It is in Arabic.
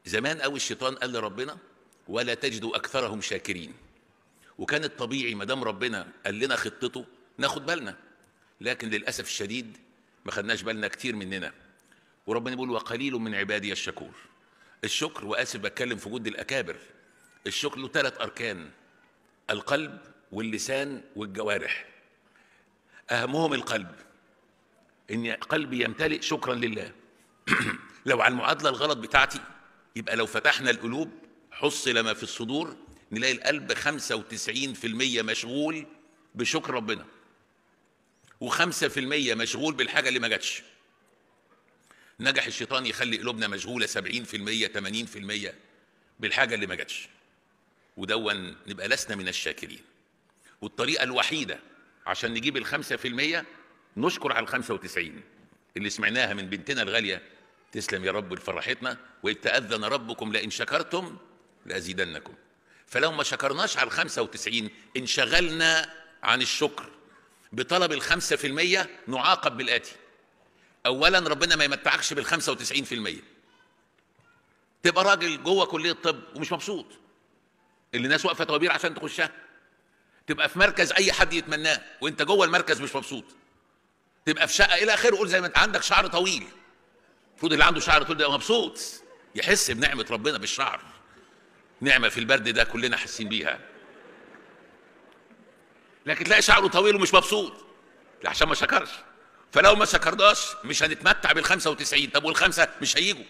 زمان قوي الشيطان قال لربنا ولا تجد اكثرهم شاكرين، وكان الطبيعي ما دام ربنا قال لنا خطته ناخد بالنا، لكن للاسف الشديد ما خدناش بالنا كتير مننا. وربنا بيقول وقليل من عبادي الشكور. الشكر، واسف بتكلم في جد الاكابر، الشكر له 3 اركان: القلب واللسان والجوارح. اهمهم القلب، ان قلبي يمتلئ شكرا لله. لو على المعادله الغلط بتاعتي يبقى لو فتحنا القلوب حصل ما في الصدور نلاقي القلب 95% مشغول بشكر ربنا، و5% مشغول بالحاجه اللي ما جاتش. نجح الشيطان يخلي قلوبنا مشغوله 70% 80% بالحاجه اللي ما جاتش، ودون نبقى لسنا من الشاكرين. والطريقه الوحيده عشان نجيب ال5% نشكر على ال95 اللي سمعناها من بنتنا الغاليه، تسلم يا رب لفرحتنا، وإذ تأذن ربكم لئن شكرتم لأزيدنكم. فلو ما شكرناش على ال95 انشغلنا عن الشكر بطلب ال5%، نعاقب بالآتي: أولا ربنا ما يمتعكش بال95%، تبقى راجل جوه كلية طب ومش مبسوط، اللي الناس واقفة طوابير عشان تخشها، تبقى في مركز أي حد يتمناه وأنت جوه المركز مش مبسوط، تبقى في شقة إلى آخره. قول زي ما أنت عندك شعر طويل، المفروض اللي عنده شعر طويل ده مبسوط، يحس بنعمة ربنا بالشعر، نعمة في البرد ده كلنا حاسين بيها. لكن تلاقي شعره طويل ومش مبسوط عشان ما شكرش. فلو ما شكرناش مش هنتمتع بال95، طب وال5 مش هيجوا.